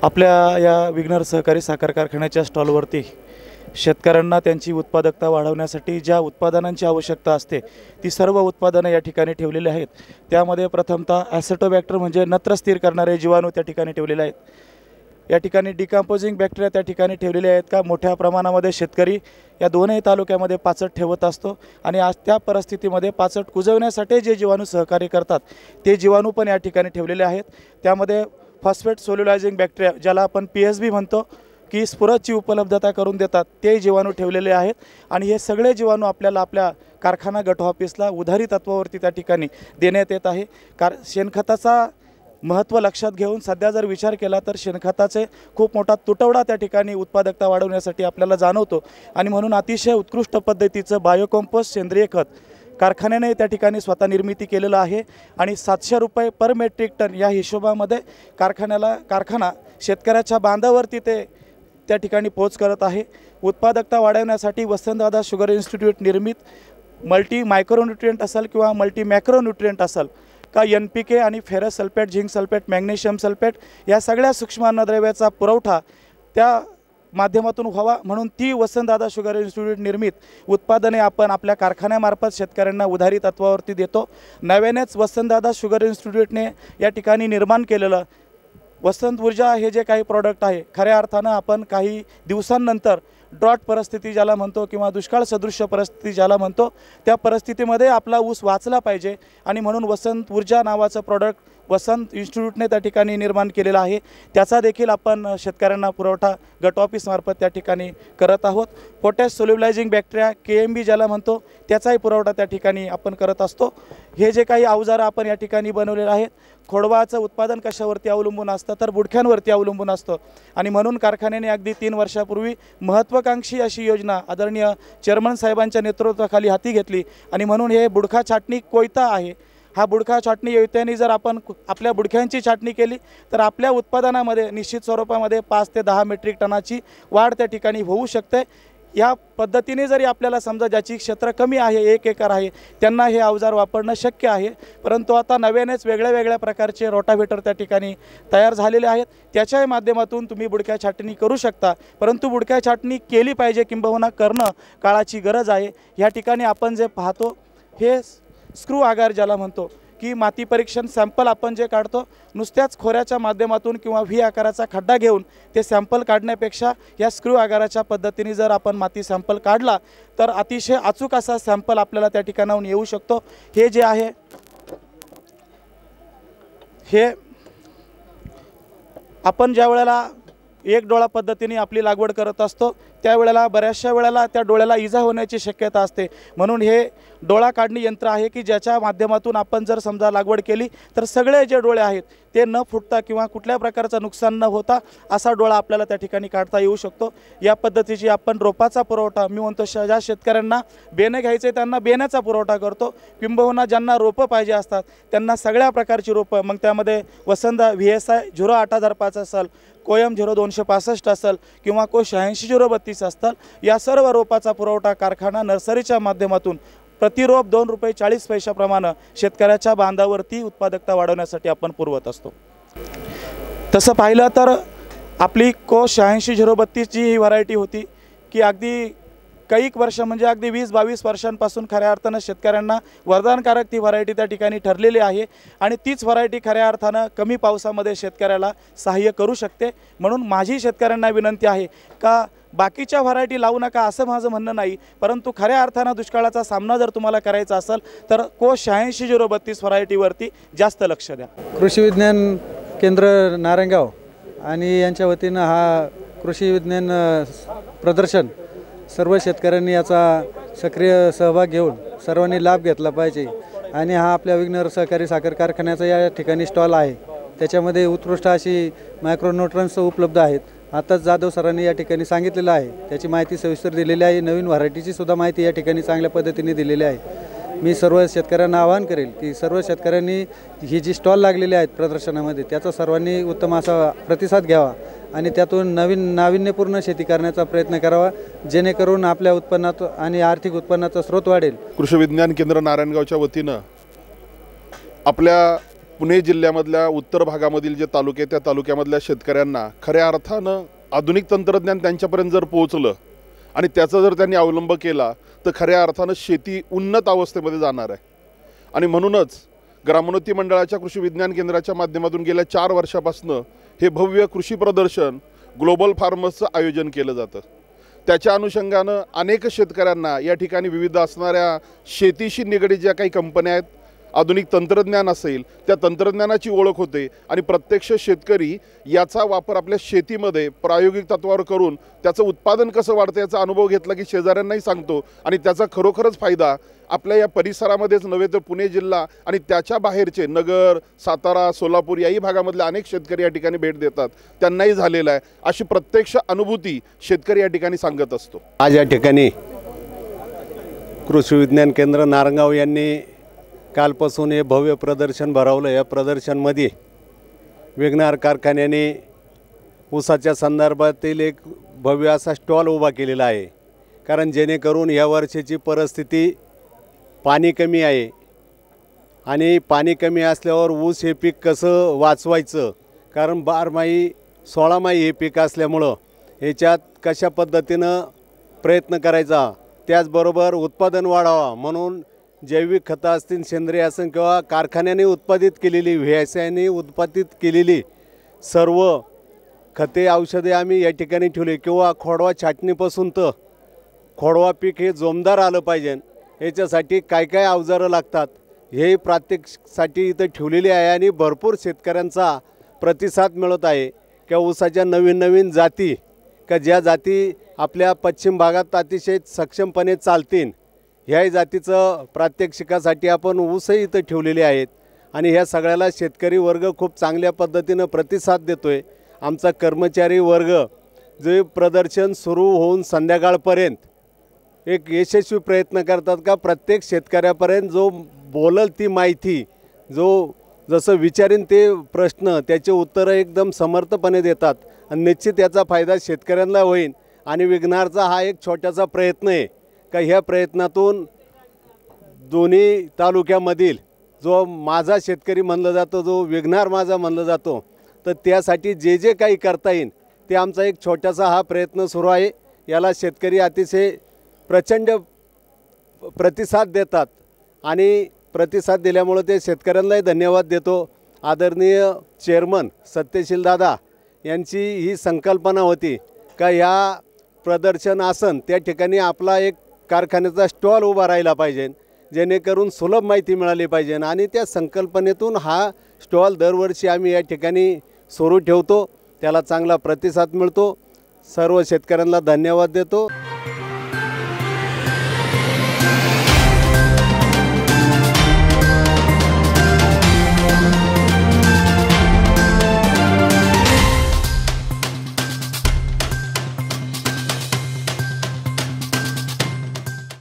आपल्या या विघ्नर सहकारी साखर कारखान्याच्या स्टॉलवरती शेतकऱ्यांना त्यांची उत्पादकता वाढवण्यासाठी ज्या उत्पादनांची आवश्यकता असते ती सर्व उत्पादनं या ठिकाणी ठेवलेली आहेत। त्यामध्ये प्रथमतः ॲसिटोबॅक्टर म्हणजे नत्र स्थिर करणारे जीवाणू त्या ठिकाणी ठेवलेले आहेत। या ठिकाणी डिकम्पोजिंग बॅक्टेरिया त्या ठिकाणी ठेवलेले आहेत का मोठ्या प्रमाणामध्ये शेतकरी या दोनही तालुक्यामध्ये पाचट ठेवत असतो आणि आज त्या परिस्थितीमध्ये पाचट कुजवण्यासाठी जे जीवाणू सहकार्य करतात ते जीवाणू पण या ठिकाणी ठेवलेले आहेत। त्यामध्ये फॉस्फेट सोल्युलायझिंग बॅक्टेरिया ज्याला आपण PSB म्हणतो की स्फुरदची उपलब्धता करून देतात ते जीवाणू ठेवलेले आहेत आणि हे सगळे जीवाणू आपल्याला आपल्या कारखाना गट ऑफिसला उधारी तत्वावरती त्या ठिकाणी देण्यात येत आहे। शेणखताचा महत्त्व लक्षात घेऊन सध्या जर विचार केला तर शेणखताचे खूप मोठा तुटवडा त्या ठिकाणी उत्पादकता वाढवण्यासाठी आपल्याला जाणवतो आणि म्हणून अतिशय उत्कृष्ट पद्धतीचं बायोकंपोस्ट सेंद्रिय खत कारखान्याने त्या ठिकाणी स्वतः निर्मिती केलेलं आहे आणि 700 रुपये पर मेट्रिक टन या हिशोबामध्ये कारखाना शेतकऱ्याच्या बांधावरती त्या ठिकाणी पोच करत आहे। उत्पादकता वाढवण्यासाठी वसंतदादा शुगर इन्स्टिट्यूट निर्मित मल्टी मायक्रोन्यूट्रिएंट असेल किंवा मल्टी मॅक्रोन्यूट्रिएंट असेल का NPK आणि ferrous sulphate, zinc sulphate, magnesium sulphate या सगळ्या सूक्ष्म अन्नद्रव्याचा पुरवठा त्या माध्यमातून व्हावा म्हणून ती वसंतदादा शुगर इन्स्टिट्यूट निर्मित उत्पादने आपण आपल्या कारखान्यामार्फत शेतकऱ्यांना उधारी तत्वावरती देतो। नव्यानेच वसंतदादा शुगर इन्स्टिट्यूटने या ठिकाणी निर्माण केलेलं वसंत ऊर्जा हे जे काही प्रॉडक्ट आहे खऱ्या अर्थानं आपण काही दिवसांनंतर ड्रॉट परिस्थिती ज्याला म्हणतो किंवा दुष्काळ सदृश्य परिस्थिती ज्याला म्हणतो त्या परिस्थितीमध्ये आपला ऊस वाचला पाहिजे आणि म्हणून वसंत ऊर्जा नावाचं प्रॉडक्ट वसंत इन्स्टिट्यूटने त्या ठिकाणी निर्माण केलेला आहे। त्याचा देखील आपण शेतकऱ्यांना पुरवठा गट ऑफिसमार्फत त्या ठिकाणी करत आहोत। पोटॅश सोल्युलायझिंग बॅक्टेरिया KMB ज्याला म्हणतो त्याचाही पुरवठा त्या ठिकाणी आपण करत असतो। हे जे काही अवजारं आपण या ठिकाणी बनवलेले आहेत खोडवाचं उत्पादन कशावरती अवलंबून असतं तर बुडख्यांवरती अवलंबून असतं आणि म्हणून कारखान्याने अगदी 3 वर्षापूर्वी महत्त्वाकांक्षी अशी योजना आदरणीय चेअरमन साहेबांच्या नेतृत्वाखाली हाती घेतली आणि म्हणून हे बुडखा छाटणी कोयता आहे। हा बुडखा छाटणी योजनेने जर आपण आपल्या बुडख्यांची छाटणी केली तर आपल्या उत्पादनामध्ये निश्चित स्वरूपामध्ये 5 ते 10 मेट्रिक टनाची वाढ त्या ठिकाणी होऊ शकते। या पद्धतीने जरी आपल्याला समजा ज्याची क्षेत्र कमी आहे 1 एकर आहे त्यांना हे अवजार वापरणं शक्य आहे, परंतु आता नव्यानेच वेगळ्या प्रकारचे रोटाव्हेटर त्या ठिकाणी तयार झालेले आहेत त्याच्या माध्यमातून तुम्ही बुडक्या छाटणी करू शकता। परंतु बुडक्या छाटणी केली पाहिजे किंबहुना करणं काळाची गरज आहे। या ठिकाणी आपण जे पाहतो हे स्क्रू आगार ज्याला म्हणतो की माती परीक्षण सॅम्पल आपण जे काढतो नुसत्याच खोऱ्याच्या माध्यमातून किंवा V आकाराचा खड्डा घेऊन ते सॅम्पल काढण्यापेक्षा या स्क्रू आगाराच्या पद्धतीने जर आपण माती सॅम्पल काढला तर अतिशय अचूक असा सॅम्पल आपल्याला त्या ठिकाणाहून येऊ शकतो। हे जे आहे हे आपण ज्या वेळेला एक डोळा पद्धतीने आपली लागवड करत असतो त्यावेळेला बऱ्याचशा वेळेला त्या डोळ्याला इजा होण्याची शक्यता असते म्हणून हे डोळा काढणी यंत्र आहे की ज्याच्या माध्यमातून आपण जर समजा लागवड केली तर सगळे जे डोळे आहेत ते न फुटता किंवा कुठल्या प्रकारचं नुकसान न होता असा डोळा आपल्याला त्या ठिकाणी काढता येऊ शकतो। या पद्धतीची आपण रोपाचा पुरवठा मी म्हणतो ज्या शेतकऱ्यांना बेणे घ्यायचे त्यांना बेण्याचा पुरवठा करतो किंबहुना ज्यांना रोपं पाहिजे असतात त्यांना सगळ्या प्रकारची रोपं मग त्यामध्ये वसंत VSI 08,005 असेल, कोयम 0265 असेल किंवा कोश 86 032 असतात या सर्व रोपाचा पुरवठा कारखाना नर्सरीच्या माध्यमातून प्रति रोप 2 रुपये 40 पैशाप्रमाणे शेतकऱ्याच्या बांधावरती उत्पादकता वाढवण्यासाठी आपण पुरवत असतो। तसं पाहिलं तर आपली कोश 86 032 जी ही व्हरायटी होती की अगदी कैक वर्ष म्हणजे अगदी 20-22 वर्षांपासून खऱ्या अर्थानं शेतकऱ्यांना वरदानकारक ती व्हरायटी त्या ठिकाणी ठरलेली आहे आणि तीच व्हरायटी खऱ्या अर्थानं कमी पावसामध्ये शेतकऱ्याला सहाय्य करू शकते। म्हणून माझी शेतकऱ्यांना विनंती आहे का बाकीच्या व्हरायटी लावू नका असं माझं म्हणणं नाही, परंतु खऱ्या अर्थानं दुष्काळाचा सामना जर तुम्हाला करायचा असेल तर कोश 86 032 व्हरायटीवरती जास्त लक्ष द्या। कृषी विज्ञान केंद्र नारायणगाव आणि यांच्या वतीनं हा कृषी विज्ञान प्रदर्शन सर्व शेतकऱ्यांनी याचा सक्रिय सहभाग घेऊन सर्वांनी लाभ घेतला पाहिजे आणि हा आपल्या विघ्नर सहकारी साखर कारखान्याचा या ठिकाणी स्टॉल आहे। त्याच्यामध्ये उत्कृष्ट अशी मायक्रोन्यूट्रन्स उपलब्ध आहेत। आताच जाधव सरांनी या ठिकाणी सांगितलेलं आहे, त्याची माहिती सविस्तर दिलेली आहे। नवीन व्हरायटीची सुद्धा माहिती या ठिकाणी चांगल्या पद्धतीने दिलेली आहे। मी सर्व शेतकऱ्यांना आवाहन करेल की सर्व शेतकऱ्यांनी ही जी स्टॉल लागलेली आहेत प्रदर्शनामध्ये त्याचा सर्वांनी उत्तम असा प्रतिसाद घ्यावा आणि त्यातून नाविन्यपूर्ण शेती करण्याचा प्रयत्न करावा जेणेकरून आपल्या उत्पन्नात आणि आर्थिक उत्पन्नाचा स्रोत वाढेल। कृषी विज्ञान केंद्र नारायणगावच्या वतीनं आपल्या पुणे जिल्ह्यामधल्या उत्तर भागामधील जे तालुके त्या तालुक्यामधल्या शेतकऱ्यांना खऱ्या अर्थानं आधुनिक तंत्रज्ञान त्यांच्यापर्यंत जर पोहोचलं आणि त्याचा जर त्यांनी अवलंब केला तर खऱ्या अर्थानं शेती उन्नत अवस्थेमध्ये जाणार आहे। आणि म्हणूनच ग्रामोन्नती मंडळाच्या कृषी विज्ञान केंद्राच्या माध्यमातून गेल्या 4 वर्षापासून हे भव्य कृषी प्रदर्शन ग्लोबल फार्मर्सचं आयोजन केलं जातं। त्याच्या अनुषंगानं अनेक शेतकऱ्यांना या ठिकाणी विविध असणाऱ्या शेतीशी निगडीत ज्या काही कंपन्या आहेत, आधुनिक तंत्रज्ञान असेल त्या तंत्रज्ञानाची ओळख होते आणि प्रत्यक्ष शेतकरी याचा वापर आपल्या शेतीमध्ये प्रायोगिक तत्वावर करून त्याचं उत्पादन कसं वाढतं याचा अनुभव घेतला की शेजाऱ्यांनाही सांगतो आणि त्याचा खरोखरच फायदा आपल्या या परिसरामध्येच नव्हे तर पुणे जिल्हा आणि त्याच्या बाहेरचे नगर, सातारा, सोलापूर याही भागामधले अनेक शेतकरी या ठिकाणी भेट देतात, त्यांनाही झालेला आहे। अशी प्रत्यक्ष अनुभूती शेतकरी या ठिकाणी सांगत असतो। आज या ठिकाणी कृषी विज्ञान केंद्र नारंगाव यांनी कालपासून हे भव्य प्रदर्शन भरवलं। या प्रदर्शनमध्ये विघ्नार कारखान्याने ऊसाच्या संदर्भातील एक भव्य असा स्टॉल उभा केलेला आहे, कारण जेणेकरून या वर्षीची परिस्थिती पाणी कमी आहे आणि पाणी कमी असल्यावर ऊस हे पीक कसं वाचवायचं, कारण 12 16 हे पीक असल्यामुळं ह्याच्यात कशा पद्धतीनं प्रयत्न करायचा, त्याचबरोबर उत्पादन वाढावा म्हणून जैविक खतं असतील, सेंद्रिय असेल किंवा कारखान्याने उत्पादित केलेली, व्यवसायाने उत्पादित केलेली सर्व खते औषधे आम्ही या ठिकाणी ठेवली किंवा खोडवा छाटणीपासून तर खोडवा पीक हे जोमदार आलं पाहिजे याच्यासाठी काय काय अवजारं लागतात हे प्रात्यक्षिकसाठी इथं ठेवलेली आहे आणि भरपूर शेतकऱ्यांचा प्रतिसाद मिळत आहे की ऊसाच्या नवीन नवीन जाती का ज्या जाती आपल्या पश्चिम भागात अतिशय सक्षमपणे चालतील ह्या जातीचं प्रात्यक्षिकासाठी आपण ऊसही इथं ठेवलेले आहेत आणि ह्या सगळ्याला शेतकरी वर्ग खूप चांगल्या पद्धतीनं प्रतिसाद देतोय। आमचा कर्मचारी वर्ग जे प्रदर्शन सुरू होऊन संध्याकाळपर्यंत एक यशस्वी प्रयत्न करतात का प्रत्येक शेतकऱ्यापर्यंत जो बोलल ती माहिती, जो जसं विचारीन ते प्रश्न त्याचे उत्तरं एकदम समर्थपणे देतात आणि निश्चित याचा फायदा शेतकऱ्यांना होईल। आणि विघ्नारचा हा एक छोटासा प्रयत्न आहे का ह्या प्रयत्नातून दोन्ही तालुक्यामधील जो माझा शेतकरी म्हणलं जातो, जो विघ्नार माझा म्हणलं जातो, तर त्यासाठी जे जे काही करता येईल ते आमचा एक छोटासा हा प्रयत्न सुरू आहे। याला शेतकरी अतिशय प्रचंड प्रतिसाद देतात आणि प्रतिसाद दिल्यामुळे ते शेतकऱ्यांनाही धन्यवाद देतो। आदरणीय चेअरमन सत्यशील दादा यांची ही संकल्पना होती का या प्रदर्शन आसन त्या ठिकाणी आपला एक कारखान्याचा स्टॉल उभा राहिला पाहिजे, जेणेकरून सुलभ माहिती मिळाली पाहिजे आणि त्या संकल्पनेतून हा स्टॉल दरवर्षी आम्ही या ठिकाणी सुरू ठेवतो, त्याला चांगला प्रतिसाद मिळतो। सर्व शेतकऱ्यांना धन्यवाद देतो।